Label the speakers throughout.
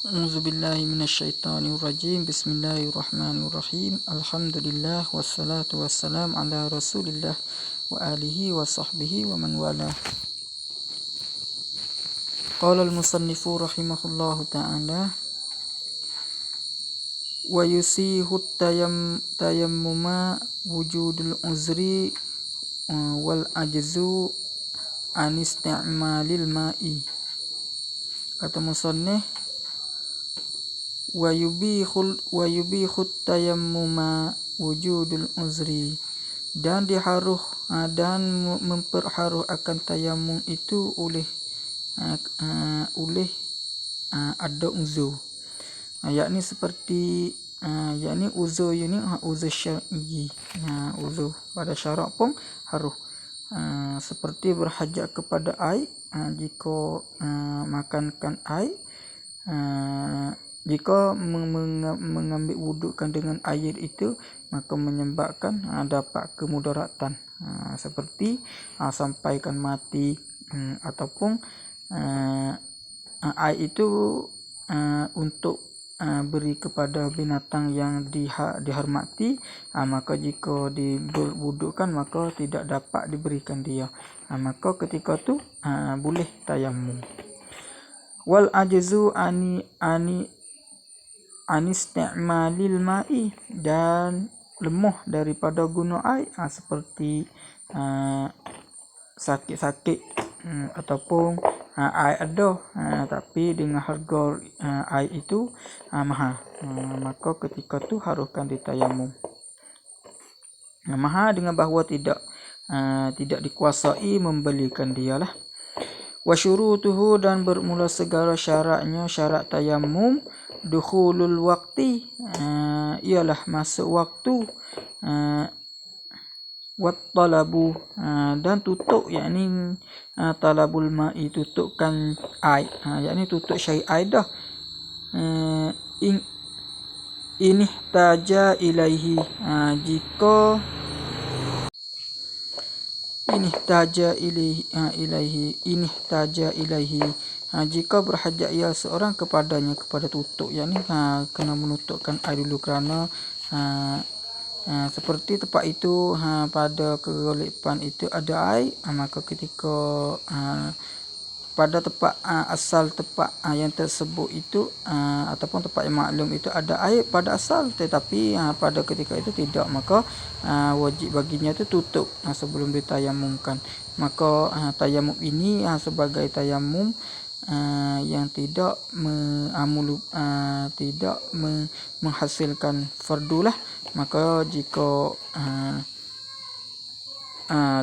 Speaker 1: A'udzubillahi minasyaitonirrajim. Bismillahirrahmanirrahim. Alhamdulillah wassalatu wassalam ala Rasulillah wa alihi wa sahbihi wa man wala. Qala al-musannifu rahimahullahu ta'ala wa yusihu tayammuma wujudul uzri wal ajzu an isti'malil ma'i. Kata musannif, wa yubikhut tayammuma wujudul uzri, dan diharuh dan memperharuh akan tayamum itu oleh ada uzur, yakni seperti yakni uzur ini uzur syar'i, uzur pada syarak pun haruh, seperti berhajat kepada air, jika makankan air, jika mengambil wudukkan dengan air itu, maka menyebabkan dapat kemudaratan, seperti sampaikan mati, ataupun air itu untuk beri kepada binatang yang dihormati, maka jika diwudukkan maka tidak dapat diberikan dia, maka ketika tu boleh tayamum. Wal ajzu anisti'malil ma'i, dan lemah daripada guna air, seperti sakit-sakit, ataupun air ada, tapi dengan harga air itu mahal, maka ketika tu haruskan ditayamum. Mahal dengan bahawa tidak dikuasai membelikan dialah. Wa syurutuhu, dan bermula segala syaratnya, syarat tayamum, dukhulul waqti, ialah masuk waktu, wat talabu, dan tutup, yakni talabul ma'i, tutupkan air, yakni tutup syai air dah, ini taja ilaihi, jika ini taja ilaihi, jika berhajat ia seorang kepadanya, kepada tutup, yakni kena menutupkan air dulu, kerana seperti tempat itu pada kegelipan itu ada air, maka ketika pada tempat asal tempat yang tersebut itu, ataupun tempat yang maklum itu ada air pada asal, tetapi pada ketika itu tidak, maka wajib baginya itu tutup sebelum ditayamumkan. Maka tayamum ini sebagai tayamum yang tidak menghasilkan fardu lah. Maka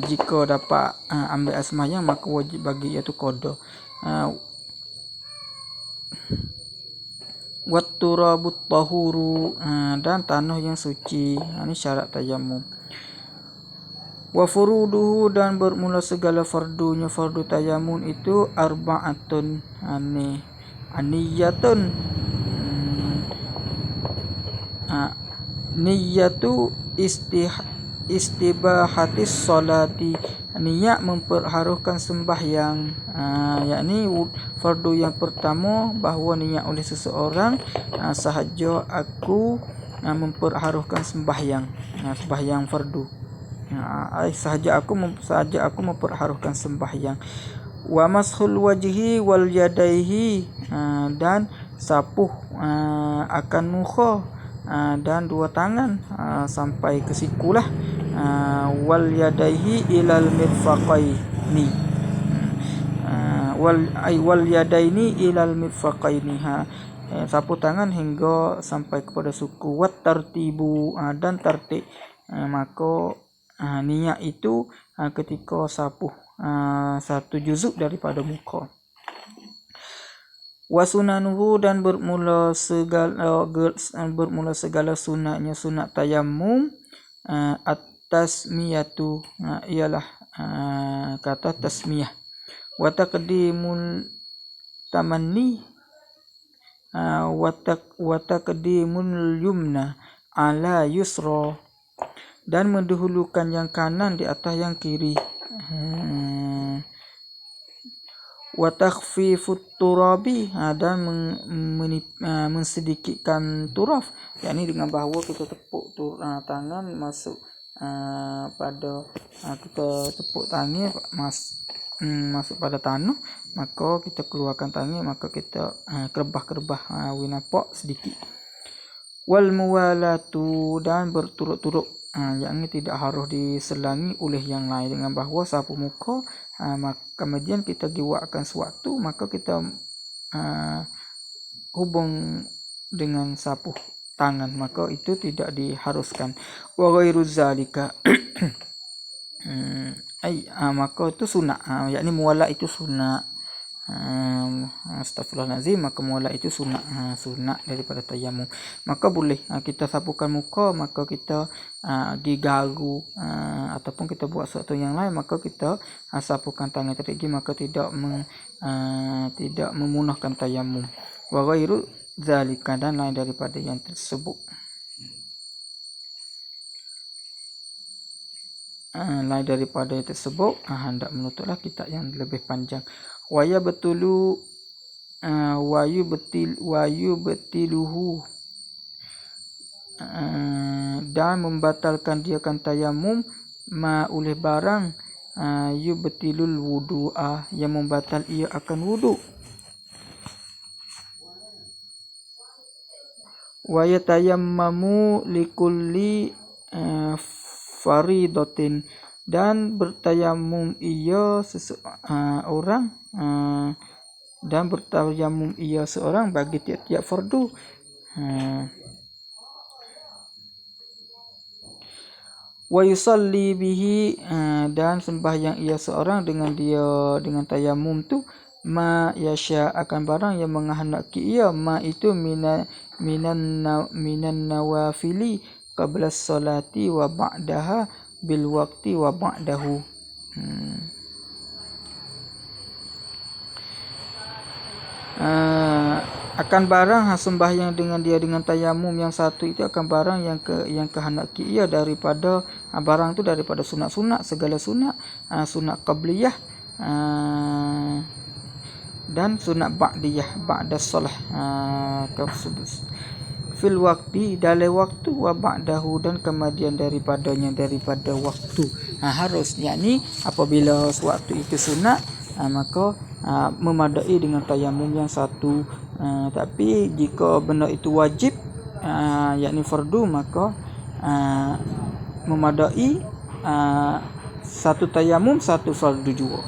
Speaker 1: jika dapat ambil asmayang, maka wajib bagi iaitu qada. Wat turabut tahuru, dan tanah yang suci, ini syarat tayamum. Wa furuduhu, dan bermula segala fardunya, fardu tayamum itu arba'atun, aniyatun, niyatu istibahatis salati, niat memperharukan sembahyang, yakni fardu yang pertama bahawa niat oleh seseorang sahaja aku memperharukan sembahyang, sembahyang fardu, sahaja aku memperharukan sembahyang. Wa mashul wajhi wal yadaihi, dan sapuh akan muka dan dua tangan sampai ke sikulah, wal yadaihi ilal mirfaqaini, wal yadaini ilal mirfaqaini, sapu tangan hingga sampai kepada suku. Wat tartibu, dan tertib, maka niat itu ketika sapuh satu juzuk daripada muka. Wa sunanuhu, dan bermula segala sunatnya, sunat tayamum, at-tasmiyatu, ialah kata tasmiyah. Wa taqdimul tamanni, wa taqdimul yumna ala yusra, dan mendahulukan yang kanan di atas yang kiri. wa takhfifut turabi, dan mensedikitkan turaf, yakni dengan bahawa kita tepuk tangan masuk pada kita tepuk tangan masuk pada tanah, maka kita keluarkan tangan, maka kita kerbah winapak sedikit. Wal muwalatu, dan berturut-turut, yakni tidak harus diselangi oleh yang lain, dengan bahawa sapu muka kemudian kita diwakkan sewaktu, maka kita hubung dengan sapu tangan, maka itu tidak diharuskan. Wa ghairu zalika maka itu sunat, yakni muwala itu sunat. Astagfirullahalazim, maka muwala itu sunat, sunat daripada tayamum. Maka boleh kita sapukan muka, maka kita digaru ataupun kita buat sesuatu yang lain, maka kita sapukan tangan terlebih, maka tidak memunahkan tayamum. Wa ghairu zalika, dan lain daripada yang tersebut. Lain daripada yang tersebut, hendak menutuplah kitab yang lebih panjang. Waya betulu wayu betiluhu, dan membatalkan dia kan tayamum oleh barang yubtilul wudu'a, yang membatal ia akan wudu. Wa yatayammamu likulli faridatin, dan bertayamum ia seorang bagi tiap-tiap fardu. Wa yusalli bihi, dan sembahyang ia seorang dengan tayamum tu, ma yasha, akan barang yang menghendaki ia, ma itu minan nawafili qabla salati wa ba'daha bil waqti wa ba'dahu. Akan barang sembahyang dengan tayamum yang satu itu, akan barang yang kehendaki ia daripada barang itu daripada sunat-sunat, segala sunat, sunat qabliyah dan sunat ba'diyah, ba'da solah fil waqti, dalam waktu, wa ba'dahu, dan kemudian daripada waktu. Harus, yakni apabila sewaktu itu sunat, maka memadai dengan tayamum yang satu. Tapi jika benda itu wajib, yakni fardu, maka memadai satu tayamum, satu fardu juga.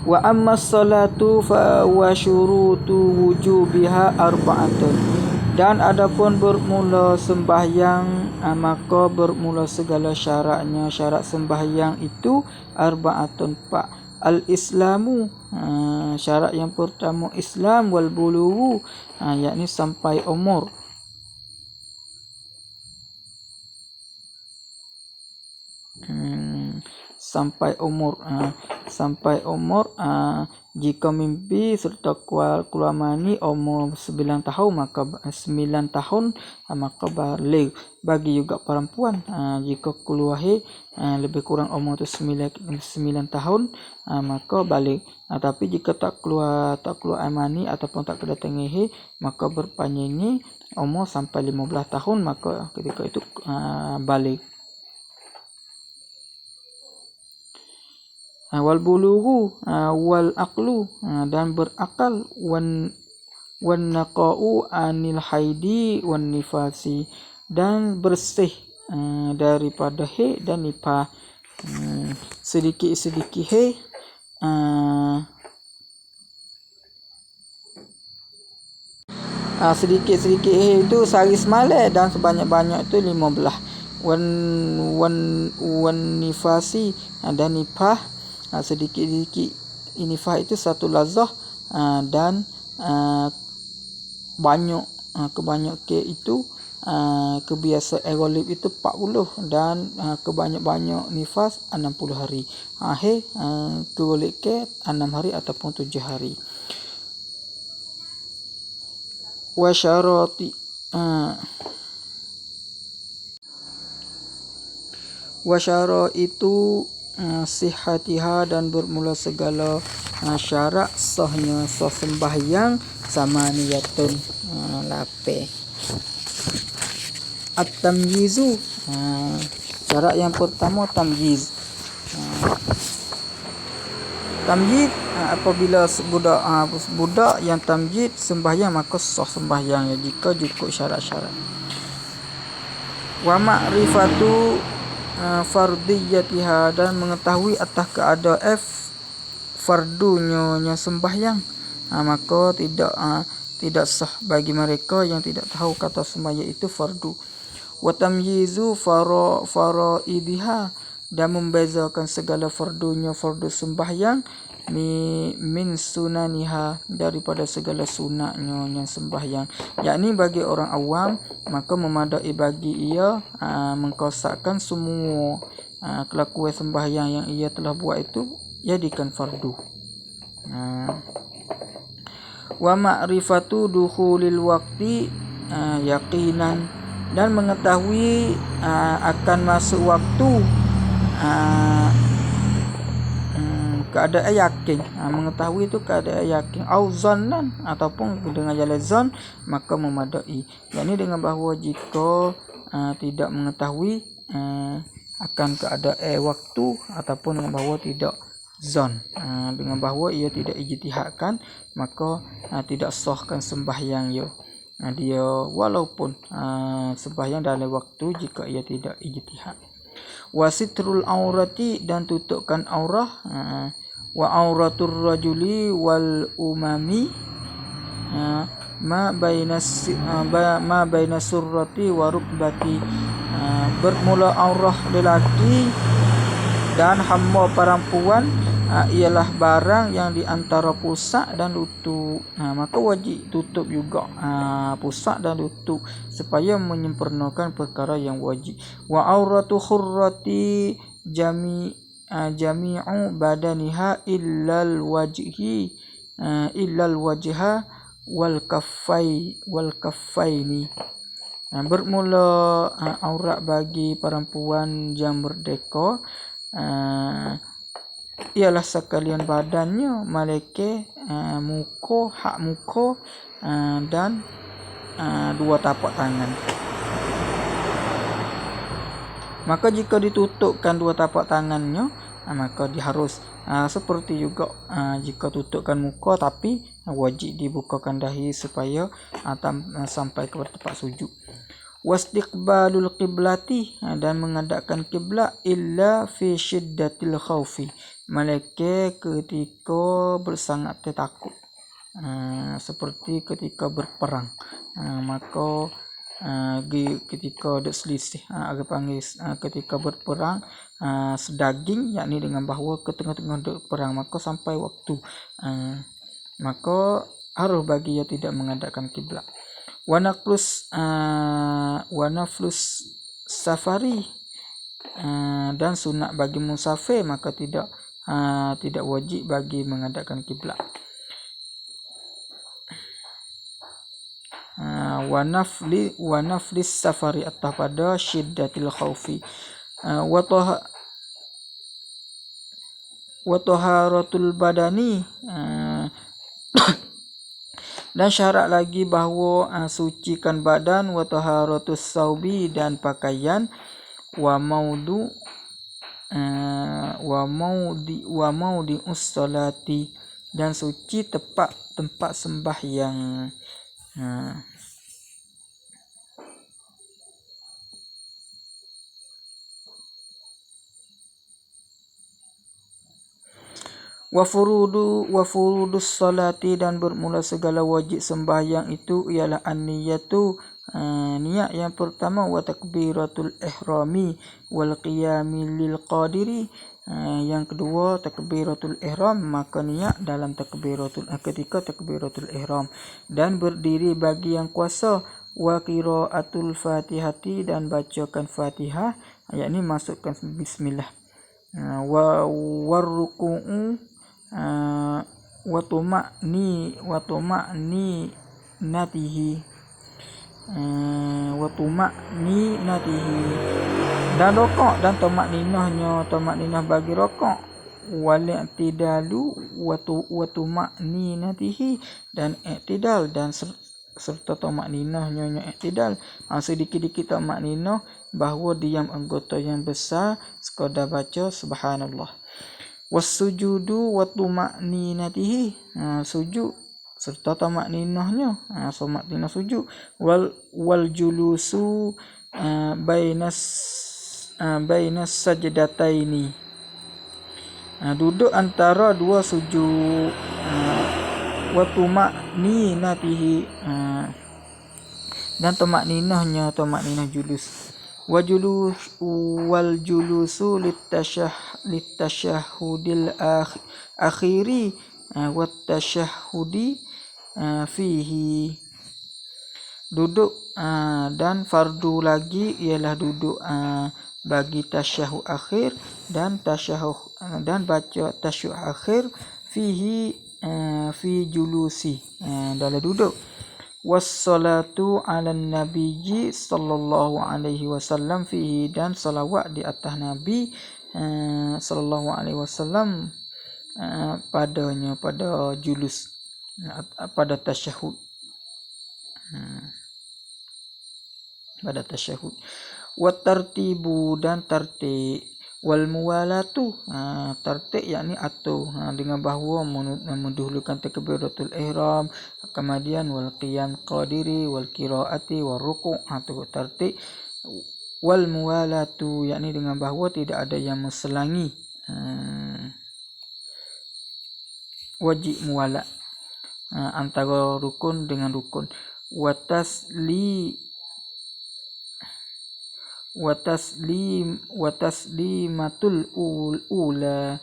Speaker 1: Wa amma salatu fa wa syurutu wujubiha arba'atun, dan adapun bermula sembahyang, maka bermula segala syaratnya, syarat sembahyang itu arba'atun, 4. Al-islamu, syarat yang pertama Islam, wal bulughu, yakni sampai umur. Sampai umur, jika mimpi serta keluar mani umur 9 tahun, maka 9 tahun maka balik. Bagi juga perempuan, jika keluar lebih kurang umur tu 9 tahun, maka balik. Tapi jika tak keluar mani ataupun tak kedatangan maka berpanjangnya umur sampai 15 tahun, maka ketika itu balik. Wal bulughu wal aqlu, dan berakal, wan naqa'u anil haidi wan nifasi, dan bersih daripada haid dan nifas. Sedikit-sedikit haid, sedikit-sedikit haid itu sehari semalam, dan sebanyak-banyak itu 15. Wan nifasi, dan nifas sedikit-sedikit. Nifas itu satu lazah, dan banyak kebanyakan itu kebiasaan ghalib itu 40, dan kebanyak-banyak nifas 60 hari. Ghalib ke 6 hari ataupun 7 hari. Wa syarati itu sihatiha dan bermula segala syarat sahnya sah sembahyang samaniyatun lape. At-tamyizu, syarat yang pertama tamyiz. Tamyiz apabila budak yang tamyiz sembahyang maka sah sembahyangnya jika cukup syarat-syarat. Wa ma'rifatu fardiyatiha, dan mengetahui atas keadaan fardunya sembahyang, maka tidak sah bagi mereka yang tidak tahu kata sembahyang itu fardu. Wa tamyizu faraidiha, dan membezakan segala fardunya fardu sembahyang min sunaniha, daripada segala sunatnya yang sembahyang, yakni bagi orang awam maka memadai bagi ia mengkosakkan semua kelakuan sembahyang yang ia telah buat itu jadikan fardu. Wa ma'rifatu dukhulil waqti yaqinan, dan mengetahui akan masuk waktu keadaan yakin, mengetahui itu keadaan yakin, au zannan, ataupun dengan jalan zon maka memadai, yakni dengan bahawa jika tidak mengetahui akan keadaan waktu ataupun dengan bahawa tidak zon, dengan bahawa ia tidak ijtihadkan maka tidak sahkan sembahyang dia walaupun sembahyang dalam waktu jika ia tidak ijtihad. Wasitrul aurati, dan tutupkan aurah, wa auratur rajuli wal umami ma baina surrati wa rukbati, bermula aurah lelaki dan hamba perempuan ialah barang yang di antara pusat dan lutut, maka wajib tutup juga pusat dan lutut supaya menyempurnakan perkara yang wajib. Wa auratu khurrati jami'u badaniha illal wajha wal kaffaini, bermula aurat bagi perempuan yang merdeka ialah sekalian badannya, malaikat hak muka dan dua tapak tangan. Maka jika ditutupkan dua tapak tangannya, maka dia harus seperti juga jika tutupkan muka, tapi wajib dibukakan dahi supaya sampai kepada tempat sujud. Wastiqbalul qiblati, dan menghadapkan kiblat illa fi syiddatil khaufi, malaikat ketika bersangat takut, seperti ketika berperang, maka ketika ada selisih ketika berperang sedaging, yakni dengan bahawa ke tengah-tengah perang maka sampai waktu maka harus bagi ia tidak menghadapkan kiblat. Wa naflus safari, dan sunat bagi musafir maka tidak wajib bagi menghadapkan kiblat. Wa naflis safari atau pada syiddatil khaufi. Wa taharatul badani, dan syarat lagi bahawa sucikan badan, wa taharatus saubi, dan pakaian, wa maudi ussalati, dan suci tempat sembahyang. Wa furudus salati, dan bermula segala wajib sembahyang itu ialah an-niyatu, niat yang pertama, wa takbiratul ihrami wal qiyami lil qadiri, yang kedua takbiratul ihram, maka niat dalam ketika takbiratul ihram, dan berdiri bagi yang kuasa, wa qiraatul fatihati, dan bacakan fatihah, yakni masukkan bismillah, wa warruku'u wa tuma'ni natihi, wa tuma'ninatihi, dan rokok dan tamak ninah bagi rokok, wal i'tidalu wa tuma'ninatihi, dan i'tidal dan serta tamak ninahnya i'tidal. Sedikit-dikit tamak ninah bahawa diam anggota yang besar sekadar baca subhanallah. Wasujudu wa tuma'ninatihi, sujud serta tamak ninahnya, tamak ninah sujud. Wal julusu bainas sajdataini, duduk antara dua sujud. Wa tuma'ninatihi, dan tamak ninah julus. Wal julusu litasyahudil akhiri wat tasyahudi fihi, duduk dan fardu lagi ialah duduk bagi tasyahud akhir dan baca tasyahud akhir fihi fi julusi, dalam duduk. Wassalatu ala nabiyyi sallallahu alaihi wasallam fihi, dan salawat di atas Nabi sallallahu alaihi wasallam padanya, pada julus, pada tasyahud, wa tartibu, dan tertib, wal muwalatu, tertib yakni atur dengan bahawa mendahulukan takbiratul ihram, kemudian wal qiyam qadiri, wal qiraati, wal ruku', itu tertib. Wal muwalatu yakni dengan bahawa tidak ada yang meselangi, wajib muwalat antara rukun dengan rukun. Taslimatul ula,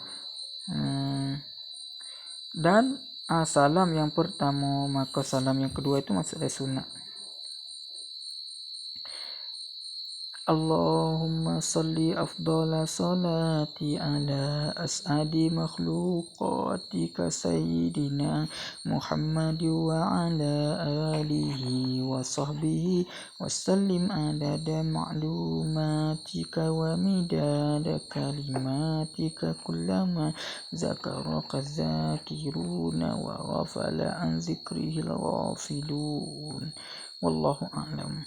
Speaker 1: dan salam yang pertama, maka salam yang kedua itu maksudnya sunat. Allahumma salli afdala salati ala as'adi makhluqatika sayyidina Muhammad wa ala alihi wa sahbihi wa sallim adada ma'lumatika wa midada kalimatika kullama zakaraka zakiruna wa ghafala an zikrihil ghafilun. Wallahu a'lam.